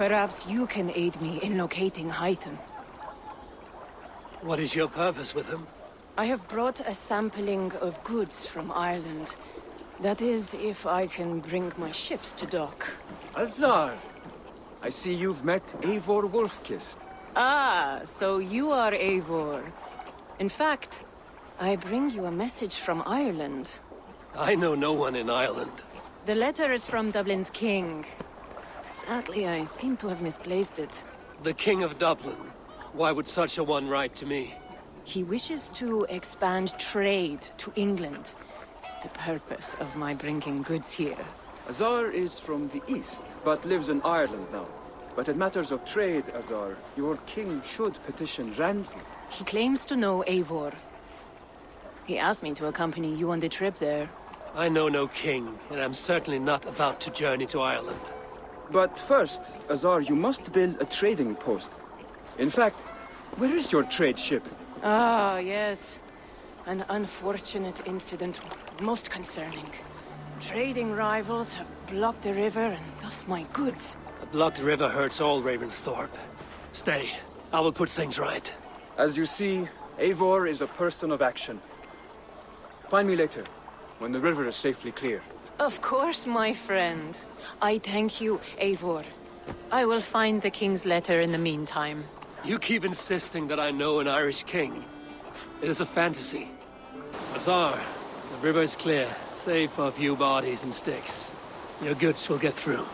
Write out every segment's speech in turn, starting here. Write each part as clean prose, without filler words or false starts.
Perhaps you can aid me in locating Hytham. What is your purpose with him? I have brought a sampling of goods from Ireland. That is, if I can bring my ships to dock. Azar! I see you've met Eivor Wolfkist. Ah, so you are Eivor. In fact, I bring you a message from Ireland. I know no one in Ireland. The letter is from Dublin's king. Sadly, I seem to have misplaced it. The King of Dublin. Why would such a one write to me? He wishes to expand trade to England. The purpose of my bringing goods here. Azar is from the east, but lives in Ireland now. But in matters of trade, Azar, your king should petition Randvi. He claims to know Eivor. He asked me to accompany you on the trip there. I know no king, and I'm certainly not about to journey to Ireland. But first, Azar, you must build a trading post. In fact, where is your trade ship? Ah, yes. An unfortunate incident, most concerning. Trading rivals have blocked the river, and thus my goods. A blocked river hurts all Ravensthorpe. Stay. I will put things right. As you see, Eivor is a person of action. Find me later, when the river is safely cleared. Of course, my friend. I thank you, Eivor. I will find the king's letter in the meantime. You keep insisting that I know an Irish king. It is a fantasy. Azar, the river is clear, save for a few bodies and sticks. Your goods will get through.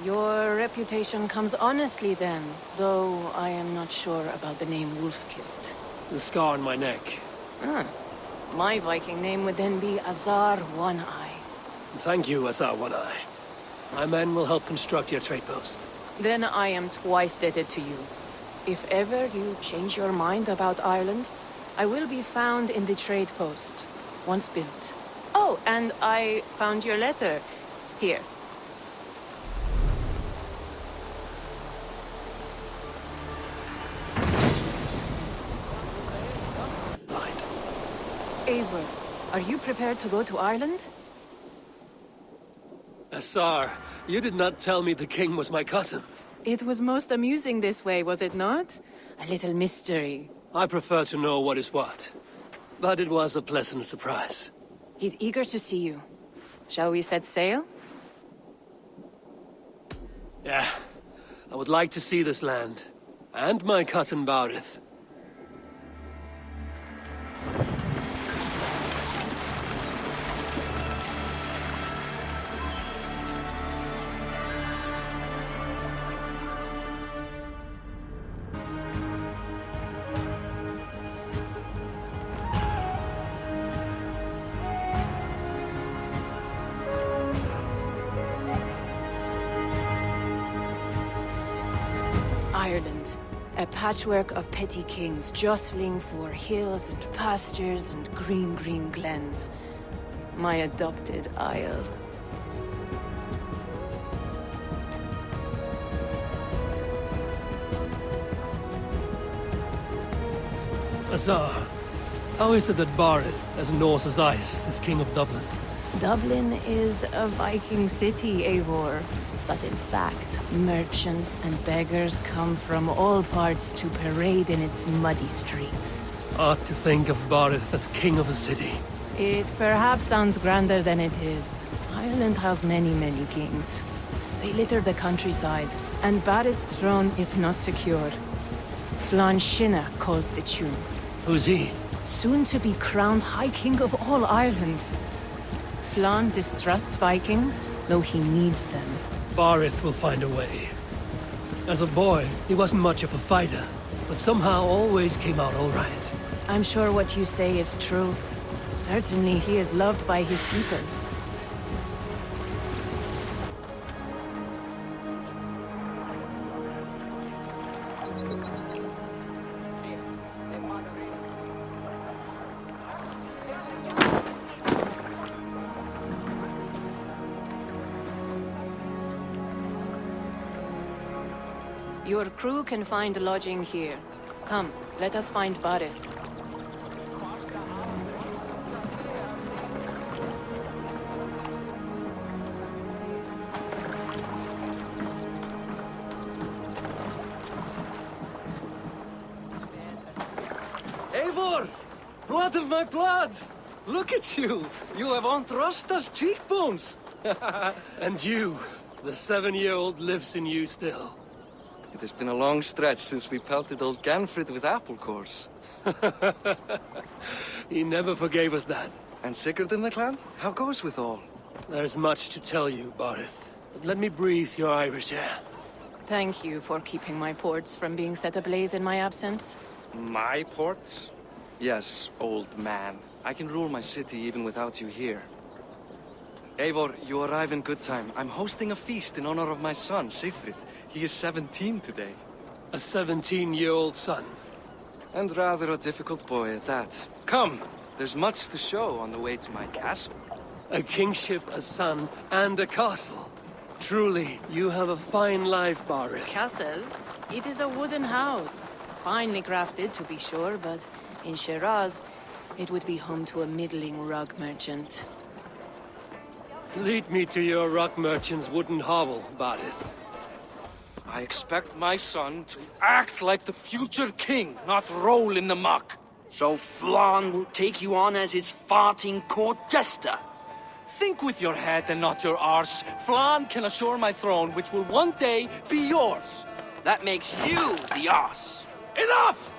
Your reputation comes honestly then, though I am not sure about the name Wolfkist. The scar on my neck. Ah. My Viking name would then be Azar One-Eye. Thank you, Azar One-Eye. My men will help construct your trade post. Then I am twice indebted to you. If ever you change your mind about Ireland, I will be found in the trade post, once built. Oh, and I found your letter. Here. Right. Eivor, are you prepared to go to Ireland? Azar, you did not tell me the king was my cousin. It was most amusing this way, was it not? A little mystery. I prefer to know what is what. But it was a pleasant surprise. He's eager to see you. Shall we set sail? Yeah. I would like to see this land. And my cousin Barith. Ireland. A patchwork of petty kings jostling for hills and pastures and green glens. My adopted isle. Azar, how is it that Barith, as north as ice, is king of Dublin? Dublin is a Viking city, Eivor. But in fact, merchants and beggars come from all parts to parade in its muddy streets. Odd to think of Barith as king of a city. It perhaps sounds grander than it is. Ireland has many kings. They litter the countryside, and Barith's throne is not secure. Flann Sinna calls the tune. Who's he? Soon to be crowned High King of all Ireland. Flann distrusts Vikings, though he needs them. Barith will find a way. As a boy, he wasn't much of a fighter, but somehow always came out all right. I'm sure what you say is true. Certainly he is loved by his people. Your crew can find lodging here. Come, let us find Barith. Eivor! Blood of my blood! Look at you! You have Andrasta's cheekbones! And you, the 7-year-old lives in you still. It has been a long stretch since we pelted old Ganfrid with apple cores. He never forgave us that. And Sigurd in the clan? How goes with all? There's much to tell you, Barith. But let me breathe your Irish air. Thank you for keeping my ports from being set ablaze in my absence. My ports? Yes, old man. I can rule my city even without you here. Eivor, you arrive in good time. I'm hosting a feast in honor of my son, Sigfrid. He is 17 today. A 17-year-old son. And rather a difficult boy at that. Come, there's much to show on the way to my castle. A kingship, a son, and a castle. Truly, you have a fine life, Barith. Castle? It is a wooden house. Finely crafted, to be sure, but in Shiraz, it would be home to a middling rug merchant. Lead me to your rock merchant's wooden hovel, Barith. I expect my son to act like the future king, not roll in the muck. So Flan will take you on as his farting court jester? Think with your head and not your arse. Flan can assure my throne, which will one day be yours. That makes you the ass. Enough!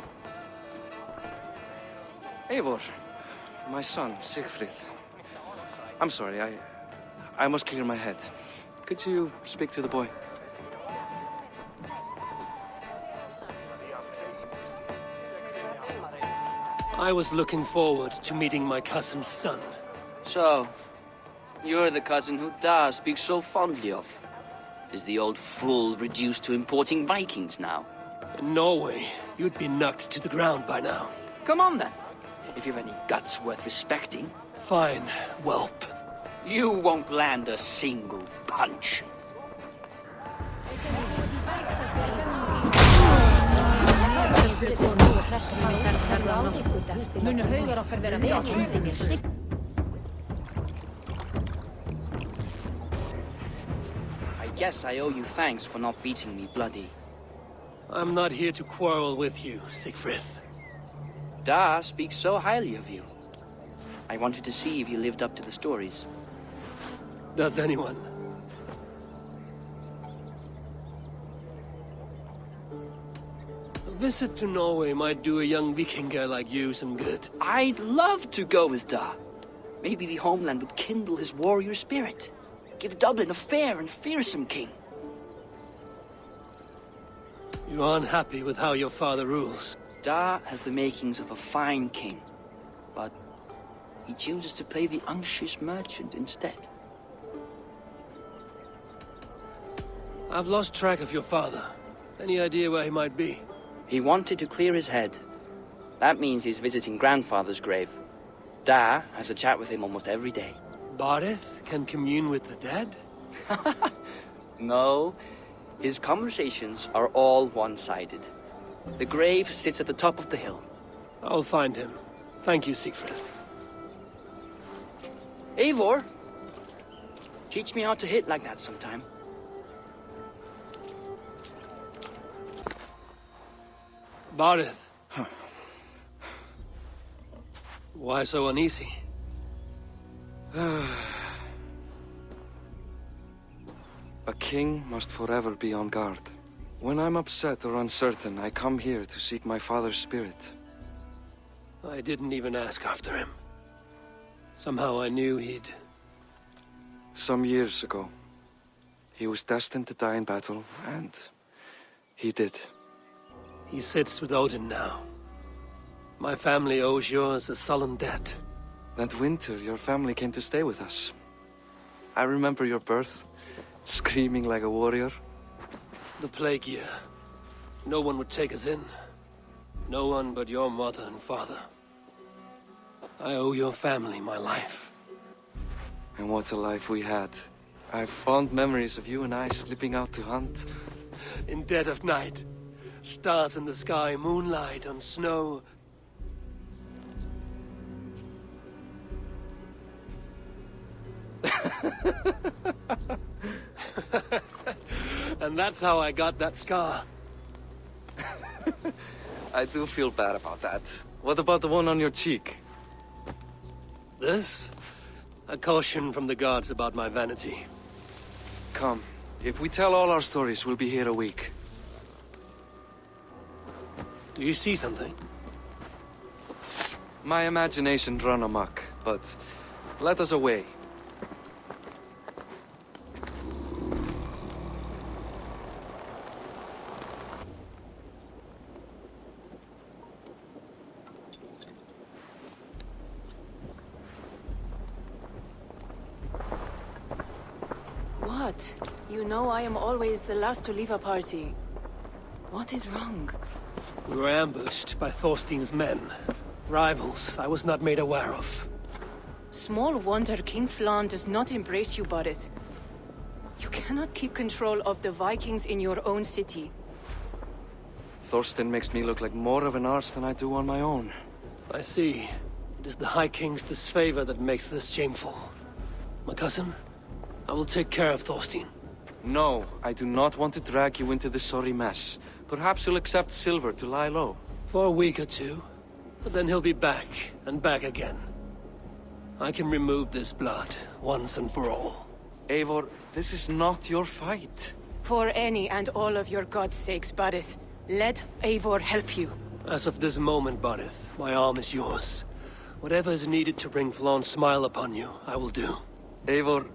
Eivor, my son, Sigfrid. I'm sorry, I must clear my head. Could you speak to the boy? I was looking forward to meeting my cousin's son. So, you're the cousin who Da speaks so fondly of. Is the old fool reduced to importing Vikings now? In Norway, you'd be knocked to the ground by now. Come on then, if you've any guts worth respecting. Fine, whelp. You won't land a single punch. I guess I owe you thanks for not beating me bloody. I'm not here to quarrel with you, Siegfried. Da speaks so highly of you. I wanted to see if you lived up to the stories. Does anyone? A visit to Norway might do a young Vikinger like you some good. I'd love to go with Da. Maybe the homeland would kindle his warrior spirit. Give Dublin a fair and fearsome king. You aren't happy with how your father rules. Da has the makings of a fine king, but he chooses to play the unctuous merchant instead. I've lost track of your father. Any idea where he might be? He wanted to clear his head. That means he's visiting grandfather's grave. Da has a chat with him almost every day. Barith can commune with the dead? No, his conversations are all one-sided. The grave sits at the top of the hill. I'll find him. Thank you, Siegfried. Eivor, teach me how to hit like that sometime. Barith. Why so uneasy? A king must forever be on guard. When I'm upset or uncertain, I come here to seek my father's spirit. I didn't even ask after him. Somehow I knew he'd... Some years ago, he was destined to die in battle, and he did. He sits with Odin now. My family owes yours a sullen debt. That winter, your family came to stay with us. I remember your birth, screaming like a warrior. The plague year. No one would take us in. No one but your mother and father. I owe your family my life. And what a life we had. I have fond memories of you and I slipping out to hunt. In dead of night. Stars in the sky, moonlight on snow. And that's how I got that scar. I do feel bad about that. What about the one on your cheek? This? A caution from the gods about my vanity. Come. If we tell all our stories, we'll be here a week. Do you see something? My imagination run amok, but let us away. What? You know I am always the last to leave a party. What is wrong? We were ambushed by Thorstein's men. Rivals I was not made aware of. Small wonder King Flan does not embrace you, Barith. You cannot keep control of the Vikings in your own city. Thorstein makes me look like more of an arse than I do on my own. I see. It is the High King's disfavor that makes this shameful. My cousin, I will take care of Thorstein. No, I do not want to drag you into this sorry mess. Perhaps you'll accept silver to lie low. For a week or two, but then he'll be back, and back again. I can remove this blood, once and for all. Eivor, this is not your fight. For any and all of your gods' sakes, Barith, let Eivor help you. As of this moment, Barith, my arm is yours. Whatever is needed to bring Flaun's smile upon you, I will do. Eivor,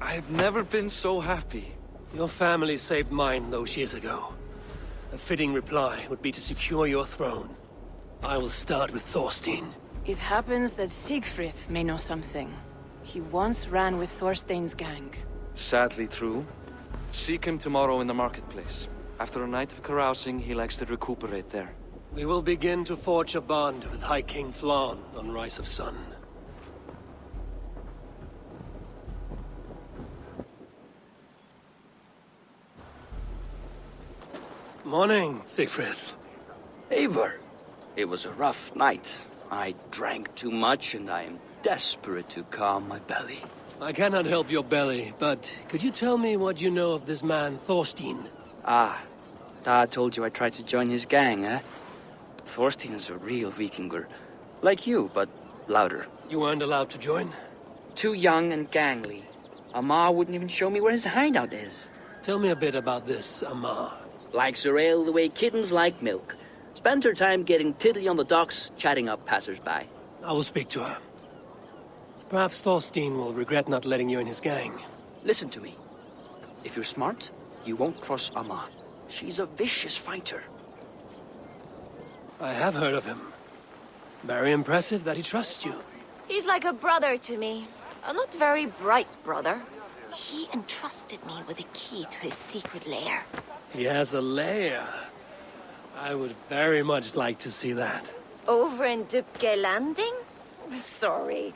I've never been so happy. Your family saved mine those years ago. A fitting reply would be to secure your throne. I will start with Thorstein. It happens that Siegfried may know something. He once ran with Thorstein's gang. Sadly true. Seek him tomorrow in the marketplace. After a night of carousing, he likes to recuperate there. We will begin to forge a bond with High King Flan on Rise of Sun. Morning, Siegfried. Eivor, it was a rough night. I drank too much and I am desperate to calm my belly. I cannot help your belly, but could you tell me what you know of this man, Thorstein? Ah, Dad told you I tried to join his gang, eh? Thorstein is a real Vikinger. Like you, but louder. You weren't allowed to join? Too young and gangly. Amar wouldn't even show me where his hideout is. Tell me a bit about this Amar. Likes her ale the way kittens like milk. Spends her time getting tiddly on the docks, chatting up passers-by. I will speak to her. Perhaps Thorstein will regret not letting you in his gang. Listen to me. If you're smart, you won't cross Amar. She's a vicious fighter. I have heard of him. Very impressive that he trusts you. He's like a brother to me. A not very bright brother. He entrusted me with the key to his secret lair. He has a lair. I would very much like to see that. Over in Dubke Landing? Sorry.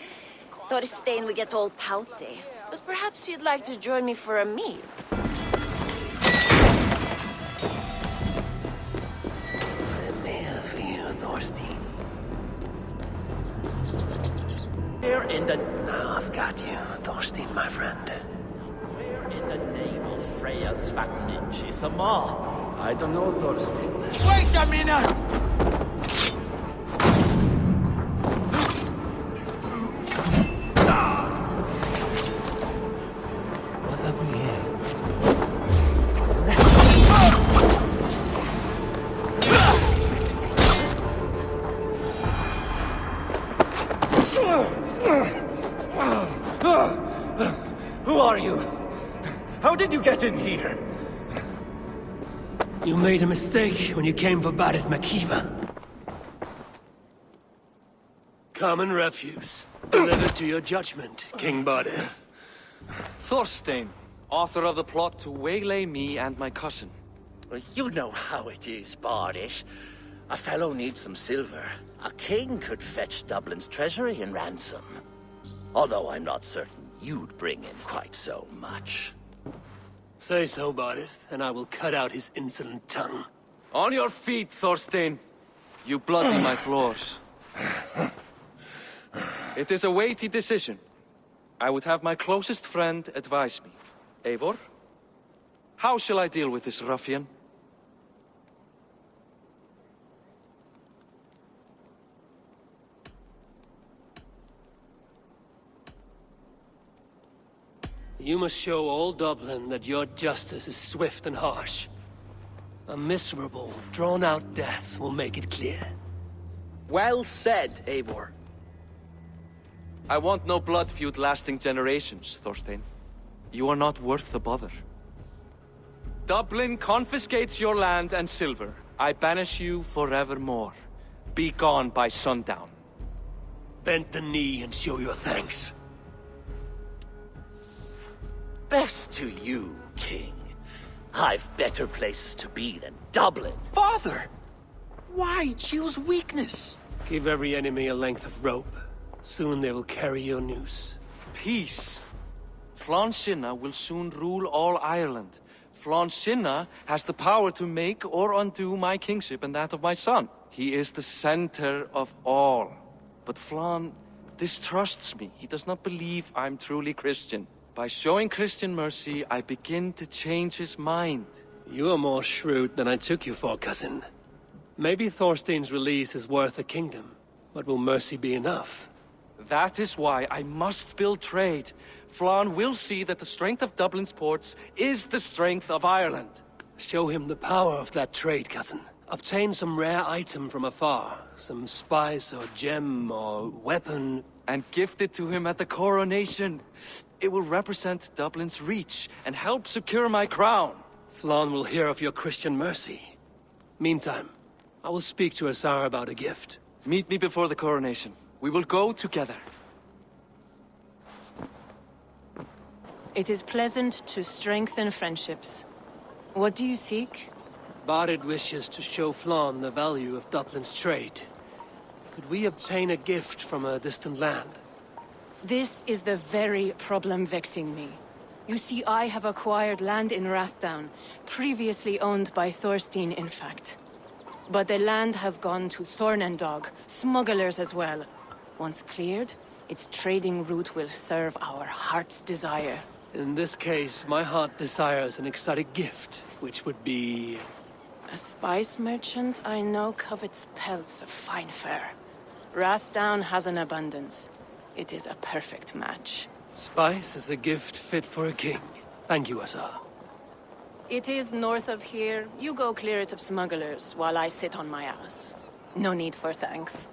Thorstein would get all pouty. But perhaps you'd like to join me for a meal. I'm here for you, Thorstein. Where in the... Now I've got you, Thorstein, my friend. Where in the name of Freya Svartninch is Amar? I don't know, Thorstein. Wait a minute! What have we here? Who are you? How did you get in here? You made a mistake when you came for Barith McKeever. Common refuse. Delivered to your judgment, King Barith. Thorstein, author of the plot to waylay me and my cousin. You know how it is, Bardish. A fellow needs some silver. A king could fetch Dublin's treasury in ransom. Although I'm not certain you'd bring in quite so much. Say so, Barith, and I will cut out his insolent tongue. On your feet, Thorstein. You bloody my floors. It is a weighty decision. I would have my closest friend advise me. Eivor? How shall I deal with this ruffian? You must show all Dublin that your justice is swift and harsh. A miserable, drawn-out death will make it clear. Well said, Eivor. I want no blood feud lasting generations, Thorstein. You are not worth the bother. Dublin confiscates your land and silver. I banish you forevermore. Be gone by sundown. Bend the knee and show your thanks. Best to you, King. I've better places to be than Dublin. Father! Why choose weakness? Give every enemy a length of rope. Soon they will carry your news. Peace. Flann Sinna will soon rule all Ireland. Flann Sinna has the power to make or undo my kingship and that of my son. He is the center of all. But Flann distrusts me. He does not believe I'm truly Christian. By showing Christian mercy, I begin to change his mind. You are more shrewd than I took you for, cousin. Maybe Thorstein's release is worth a kingdom, but will mercy be enough? That is why I must build trade. Flann will see that the strength of Dublin's ports is the strength of Ireland. Show him the power of that trade, cousin. Obtain some rare item from afar. Some spice or gem or weapon. And gift it to him at the coronation. It will represent Dublin's reach and help secure my crown. Flann will hear of your Christian mercy. Meantime, I will speak to Azar about a gift. Meet me before the coronation. We will go together. It is pleasant to strengthen friendships. What do you seek? Barid wishes to show Flann the value of Dublin's trade. Could we obtain a gift from a distant land? This is the very problem vexing me. You see, I have acquired land in Rathdown, previously owned by Thorstein, in fact. But the land has gone to Thornendog, smugglers as well. Once cleared, its trading route will serve our heart's desire. In this case, my heart desires an exotic gift, which would be... A spice merchant I know covets pelts of fine fur. Rathdown has an abundance. It is a perfect match. Spice is a gift fit for a king. Thank you, Azar. It is north of here. You go clear it of smugglers, while I sit on my ass. No need for thanks.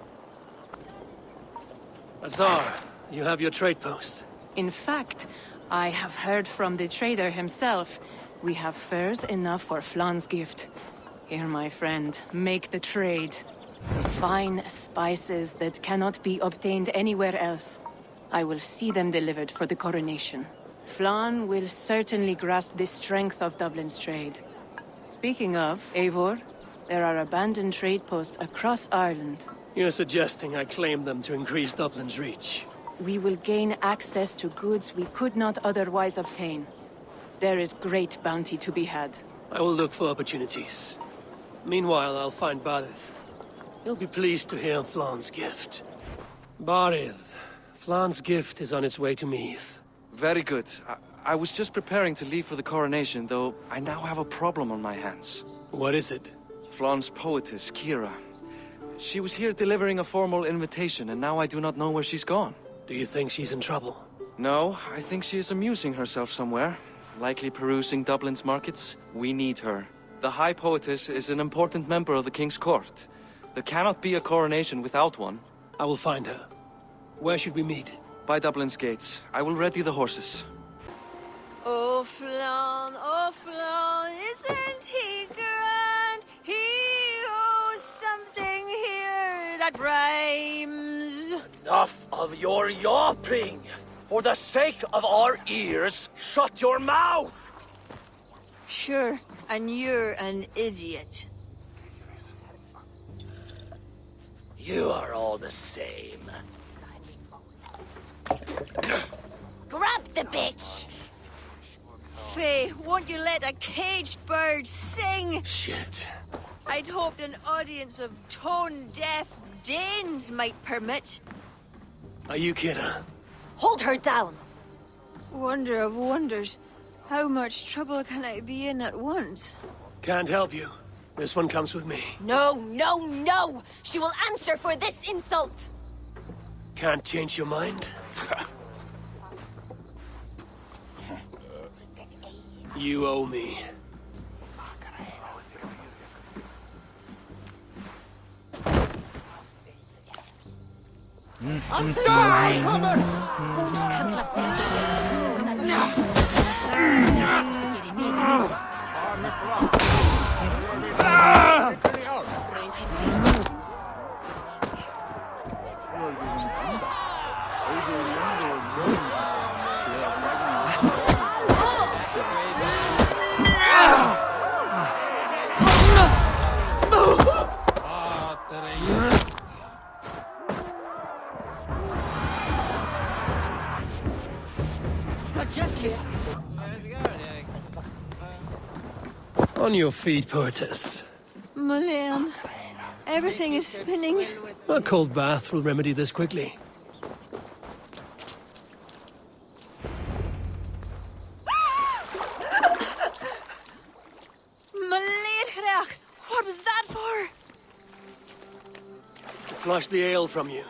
Azar, you have your trade post. In fact, I have heard from the trader himself. We have furs enough for Flann's gift. Here, my friend, make the trade. Fine spices that cannot be obtained anywhere else. I will see them delivered for the coronation. Flann will certainly grasp the strength of Dublin's trade. Speaking of, Eivor, there are abandoned trade posts across Ireland. You're suggesting I claim them to increase Dublin's reach. We will gain access to goods we could not otherwise obtain. There is great bounty to be had. I will look for opportunities. Meanwhile, I'll find Barid. He'll be pleased to hear Flann's gift. Barid, Flann's gift is on its way to Meath. Very good. I was just preparing to leave for the coronation, though I now have a problem on my hands. What is it? Flann's poetess, Kira. She was here delivering a formal invitation, and now I do not know where she's gone. Do you think she's in trouble? No, I think she is amusing herself somewhere. Likely perusing Dublin's markets. We need her. The High Poetess is an important member of the King's Court. There cannot be a coronation without one. I will find her. Where should we meet? By Dublin's gates. I will ready the horses. Oh, Flann, isn't he grand? He owes something here that rhymes. Enough of your yawping! For the sake of our ears, shut your mouth! Sure, and you're an idiot. You are all the same. Grab the bitch! Faye, won't you let a caged bird sing? Shit. I'd hoped an audience of tone-deaf Danes might permit. Are you Kira? Hold her down! Wonder of wonders. How much trouble can I be in at once? Can't help you. This one comes with me. No! She will answer for this insult! Can't change your mind? You owe me. On your feet, poetess. Mulan, everything is spinning. A cold bath will remedy this quickly. Mulan, what was that for? To flush the ale from you.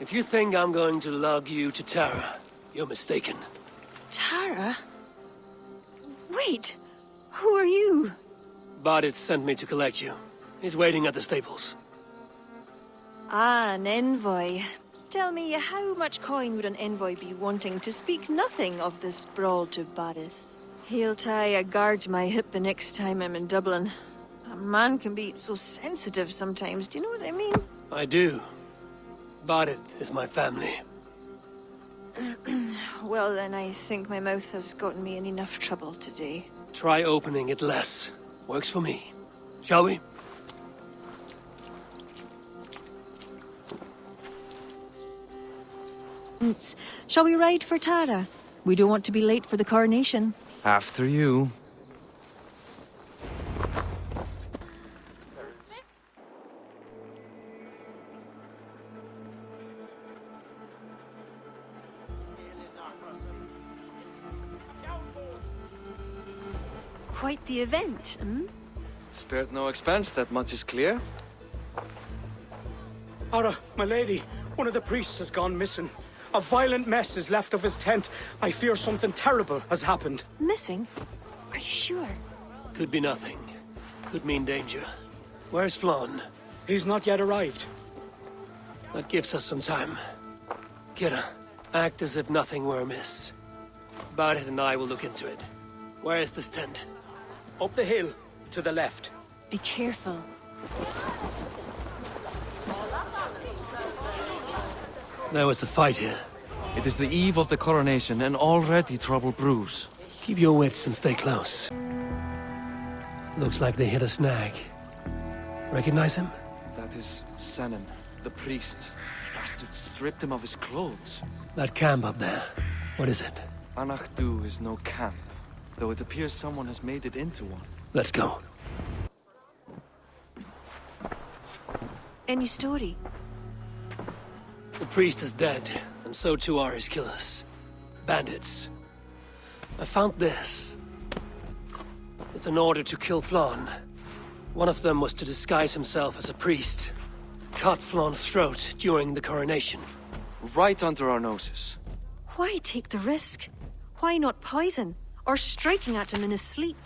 If you think I'm going to lug you to Tara, you're mistaken. Tara? Wait, who are you? Badit sent me to collect you. He's waiting at the stables. Ah, an envoy. Tell me, how much coin would an envoy be wanting to speak nothing of this brawl to Badit? He'll tie a guard to my hip the next time I'm in Dublin. A man can be so sensitive sometimes, do you know what I mean? I do. Badit is my family. Well, then I think my mouth has gotten me in enough trouble today. Try opening it less. Works for me. Shall we? Shall we ride for Tara? We don't want to be late for the coronation. After you. Quite the event, hmm? Spared no expense, that much is clear. Ara, my lady, one of the priests has gone missing. A violent mess is left of his tent. I fear something terrible has happened. Missing? Are you sure? Could be nothing. Could mean danger. Where's Flann? He's not yet arrived. That gives us some time. Kira, act as if nothing were amiss. Badit and I will look into it. Where is this tent? Up the hill, to the left. Be careful. There was a fight here. It is the eve of the coronation, and already trouble brews. Keep your wits and stay close. Looks like they hit a snag. Recognize him? That is Senan, the priest. Bastard stripped him of his clothes. That camp up there. What is it? Anachdu is no camp, though it appears someone has made it into one. Let's go. Any story? The priest is dead, and so too are his killers. Bandits. I found this. It's an order to kill Flann. One of them was to disguise himself as a priest. Cut Flann's throat during the coronation. Right under our noses. Why take the risk? Why not poison? Or striking at him in his sleep?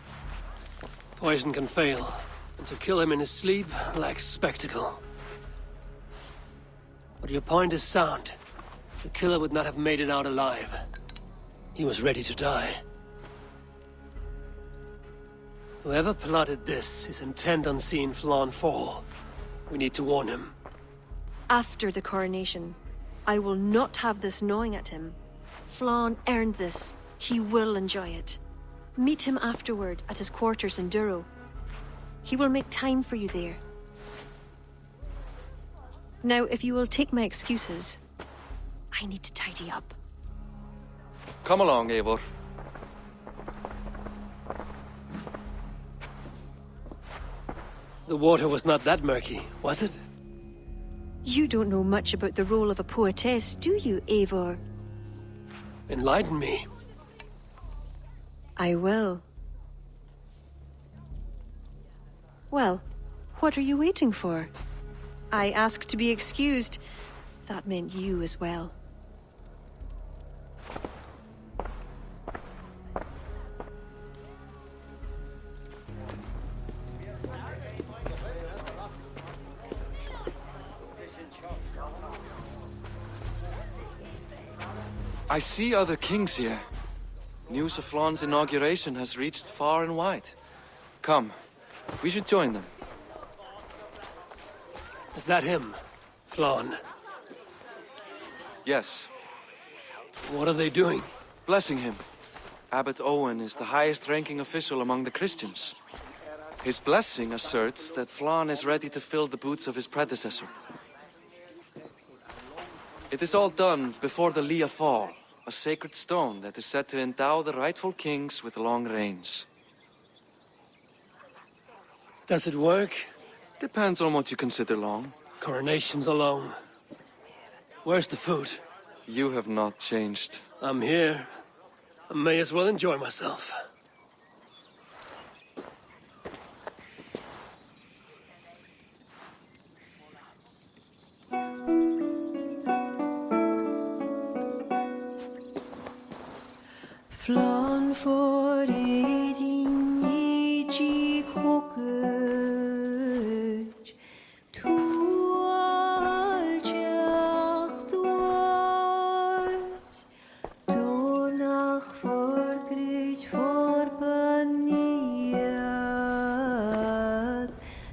Poison can fail, and to kill him in his sleep lacks spectacle. But your point is sound. The killer would not have made it out alive. He was ready to die. Whoever plotted this is intent on seeing Flann fall. We need to warn him. After the coronation, I will not have this gnawing at him. Flann earned this. He will enjoy it. Meet him afterward at his quarters in Duro. He will make time for you there. Now, if you will take my excuses, I need to tidy up. Come along, Eivor. The water was not that murky, was it? You don't know much about the role of a poetess, do you, Eivor? Enlighten me. I will. Well, what are you waiting for? I asked to be excused. That meant you as well. I see other kings here. News of Flaun's inauguration has reached far and wide. Come, we should join them. Is that him, Flaun? Yes, What are they doing? blessing him. Abbot Owen is the highest-ranking official among the Christians. His blessing asserts that Flaun is ready to fill the boots of his predecessor. It is all done before the Lia Fall, a sacred stone that is said to endow the rightful kings with long reigns. Does it work? Depends on what you consider long. Coronations alone. Where's the food? You have not changed. I'm here. I may as well enjoy myself. Flan for eating each cockage to all jacht was donach for great for paniat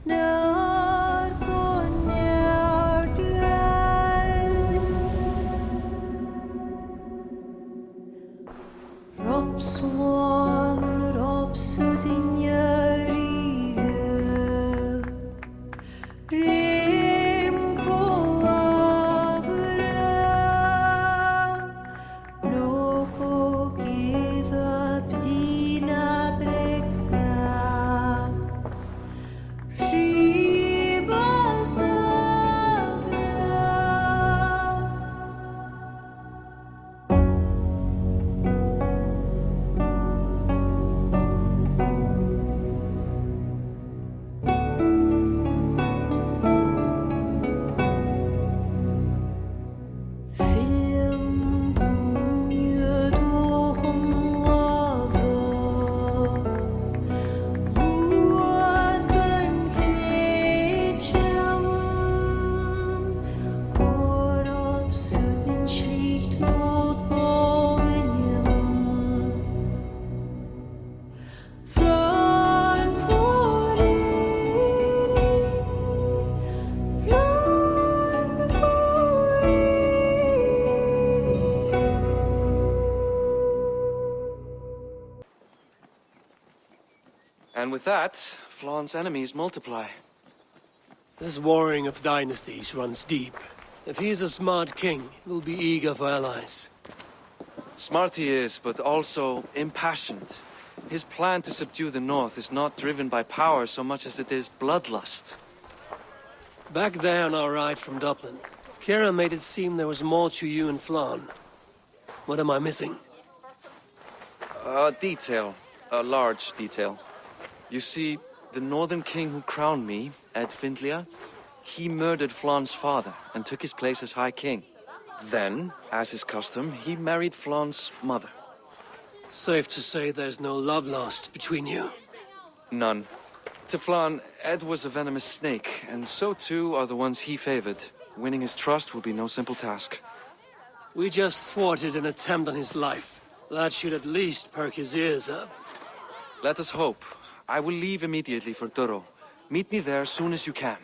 nar Rob Swan, Rob Suthignariga, Rim Coabra, no co give up Dina Brecta, Ribasavra. Film blúnju dúchum lava, búad gan chnéitjam, gorab suðin slíkt mót bóginjum. Flan for eating, flan for And with that, Flaun's enemies multiply. This warring of dynasties runs deep. If he is a smart king, he'll be eager for allies. Smart he is, but also impassioned. His plan to subdue the north is not driven by power so much as it is bloodlust. Back there on our ride from Dublin, Kira made it seem there was more to you and Flaun. What am I missing? A detail. A large detail. You see, the northern king who crowned me, Ed Findlia, he murdered Flaun's father and took his place as High King. Then, as is custom, he married Flaun's mother. Safe to say there's no love lost between you. None. To Flaun, Ed was a venomous snake, and so too are the ones he favored. Winning his trust will be no simple task. We just thwarted an attempt on his life. That should at least perk his ears up. Let us hope. I will leave immediately for Duro. Meet me there as soon as you can.